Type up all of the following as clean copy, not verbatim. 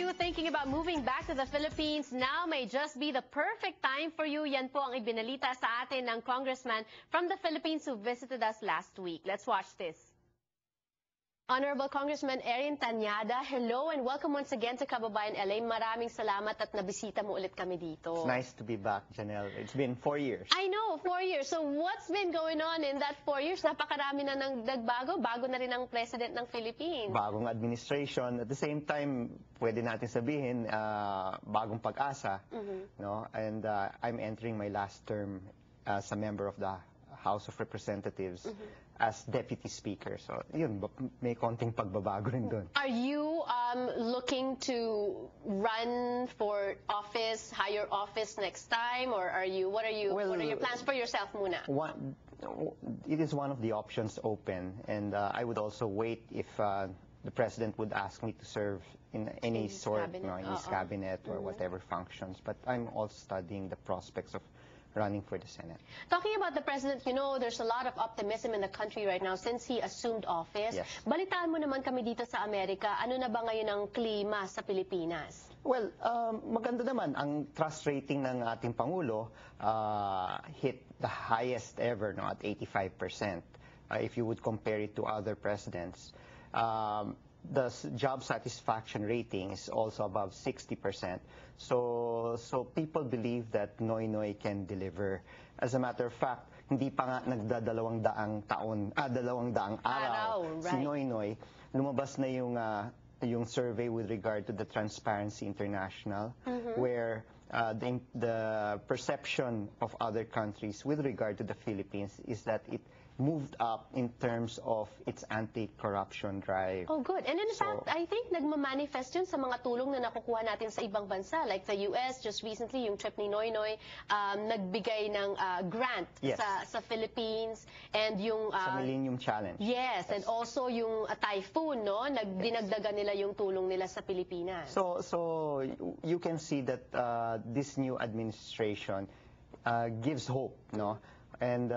you thinking about moving back to the Philippines? Now may just be the perfect time for you. Yan po ang ibinalita sa atin ng congressman from the Philippines who visited us last week. Let's watch this. Honorable Congressman Erin Tanyada, hello and welcome once again to Kababayan LA. Maraming salamat at nabisita mo ulit kami dito. It's nice to be back, Janelle. It's been 4 years. I know, 4 years. So what's been going on in that 4 years? Napakarami na ng nagbago. Bago na rin ang President ng Philippines. Bagong administration. At the same time, pwede natin sabihin, bagong pag-asa. No? And I'm entering my last term as a member of the House of Representatives as Deputy Speaker. So, yun, may konting pagbabago rin doon. Are you looking to run for office, higher office next time? Or what are your plans for yourself muna? It is one of the options open. And I would also wait if the President would ask me to serve in any sort, in his cabinet or whatever functions. But I'm also studying the prospects of running for the Senate. Talking about the President, you know, there's a lot of optimism in the country right now since he assumed office. Yes. Balitaan mo naman kami dito sa Amerika, ano na ba ngayon ang klima sa Pilipinas? Well, maganda naman. Ang trust rating ng ating Pangulo hit the highest ever, no, at 85%. If you would compare it to other presidents. The job satisfaction rating is also above 60%. So people believe that Noynoy can deliver. As a matter of fact, hindi pa nga dalawang daang araw right. si Noynoy. Lumabas na yung survey with regard to the Transparency International, where the perception of other countries with regard to the Philippines is that it moved up in terms of its anti-corruption drive. Oh, good. And in fact, I think nagmamanifest yun sa mga tulong na nakukuha natin sa ibang bansa. Like the US, just recently, yung trip ni Noynoy, nagbigay ng grant sa Philippines. And yung... sa Millennium Challenge. Yes, and also yung typhoon, no? Dinagdagan nila yung tulong nila sa Pilipinas. So you can see that this new administration gives hope, no? And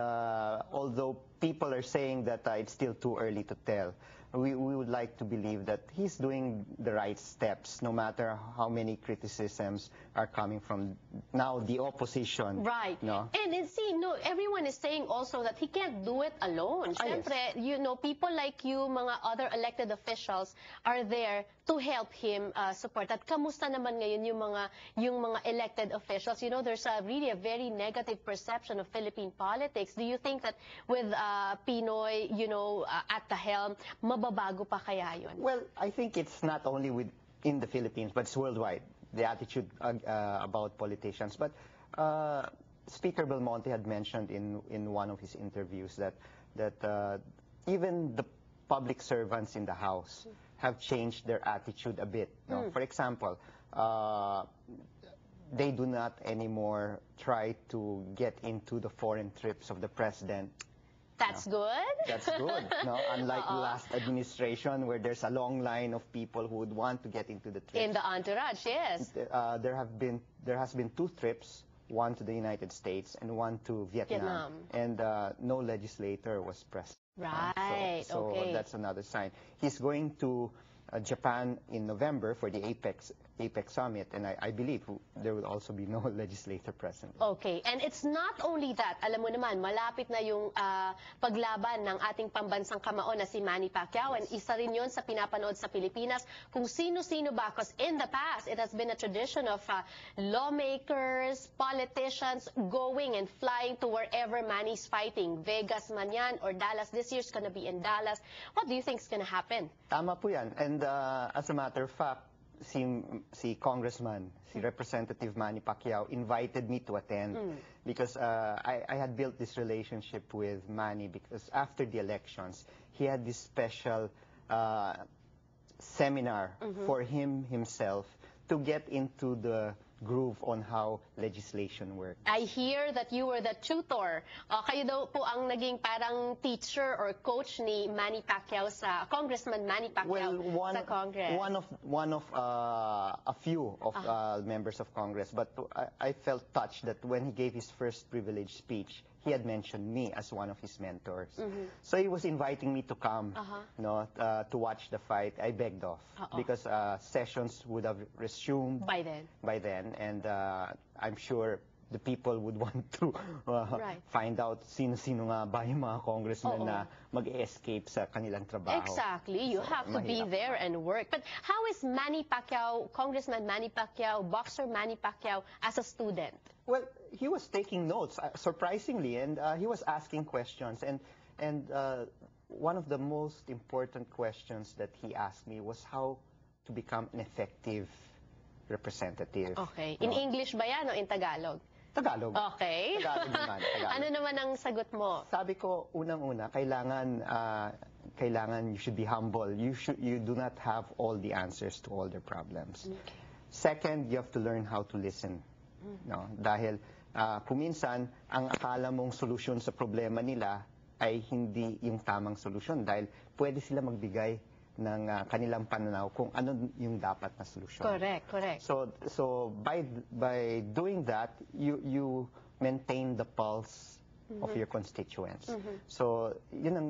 although people are saying that it's still too early to tell, we would like to believe that he's doing the right steps, no matter how many criticisms are coming from now the opposition. Right. No? And see, no, everyone is saying also that he can't do it alone. Siyempre, you know, people like you, mga other elected officials are there to help him support. At kamusta naman ngayon yung mga elected officials? You know, there's really a very negative perception of Philippine politics. Do you think that with Pinoy, you know, at the helm, mababago pa kaya yun? Well, I think it's not only in the Philippines, but it's worldwide, the attitude about politicians. But Speaker Belmonte had mentioned in one of his interviews that even the public servants in the House have changed their attitude a bit. No? For example, they do not anymore try to get into the foreign trips of the President. That's good. That's good. No? Unlike last administration, where there's a long line of people who would want to get into the trips. In the entourage, yes. There has been 2 trips, one to the United States and one to Vietnam. And no legislator was present. Right. So okay. That's another sign. He's going to Japan in November for the APEC Summit, and I believe there will also be no legislator present. Okay, and it's not only that. Alam mo naman, malapit na yung paglaban ng ating pambansang kamao na si Manny Pacquiao, and isa rin yun sa pinapanood sa Pilipinas kung sino-sino ba. Because in the past, it has been a tradition of lawmakers, politicians going and flying to wherever Manny's fighting. Vegas man yan or Dallas. This year's gonna be in Dallas. What do you think is gonna happen? Tama po yan. And as a matter of fact, si Congressman, si Representative Manny Pacquiao invited me to attend because I had built this relationship with Manny because after the elections, he had this special seminar for himself to get into the groove on how legislation works. I hear that you were the tutor. Kayo daw po ang naging parang teacher or coach ni Manny Pacquiao sa Congressman Manny Pacquiao sa Congress. One of a few of members of Congress, but I felt touched that when he gave his first privilege speech, he had mentioned me as one of his mentors. So he was inviting me to come, to watch the fight. I begged off because sessions would have resumed By then. and I'm sure the people would want to find out sino-sino nga ba yung mga congressmen na mag-escape sa kanilang trabaho. Exactly. You have to be there and work. But how is Manny Pacquiao, Congressman Manny Pacquiao, boxer Manny Pacquiao, as a student? Well, he was taking notes, surprisingly, and he was asking questions. And one of the most important questions that he asked me was how to become an effective representative. Okay. In English ba yan o in Tagalog? Tagalog. Okay. Tagalog naman. Tagalog. Ano naman ang sagot mo? Sabi ko, unang-una, kailangan you should be humble. You do not have all the answers to all their problems. Okay. Second, you have to learn how to listen. No? Dahil kuminsan, ang akala mong solusyon sa problema nila ay hindi yung tamang solusyon dahil pwede sila magbigay ng kanilang pananaw kung ano yung dapat na solusyon. Correct. So by doing that, you maintain the pulse of your constituents. So yun ang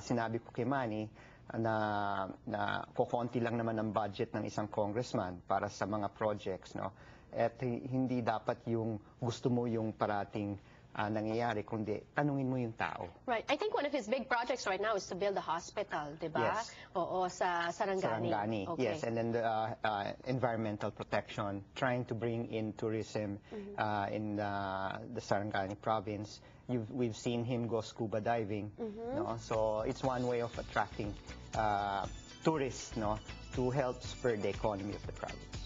sinabi ko kay Manny na kukonti lang naman ang budget ng isang congressman para sa mga projects, no? At hindi dapat yung gusto mo yung parating nangyayari, kundi tanungin mo yung tao. Right. I think one of his big projects right now is to build a hospital, di ba? Yes. Oo, sa Sarangani. Sarangani, Okay. yes. And then the environmental protection, trying to bring in tourism in the Sarangani province. We've seen him go scuba diving. No? So it's one way of attracting tourists, no, to help spur the economy of the province.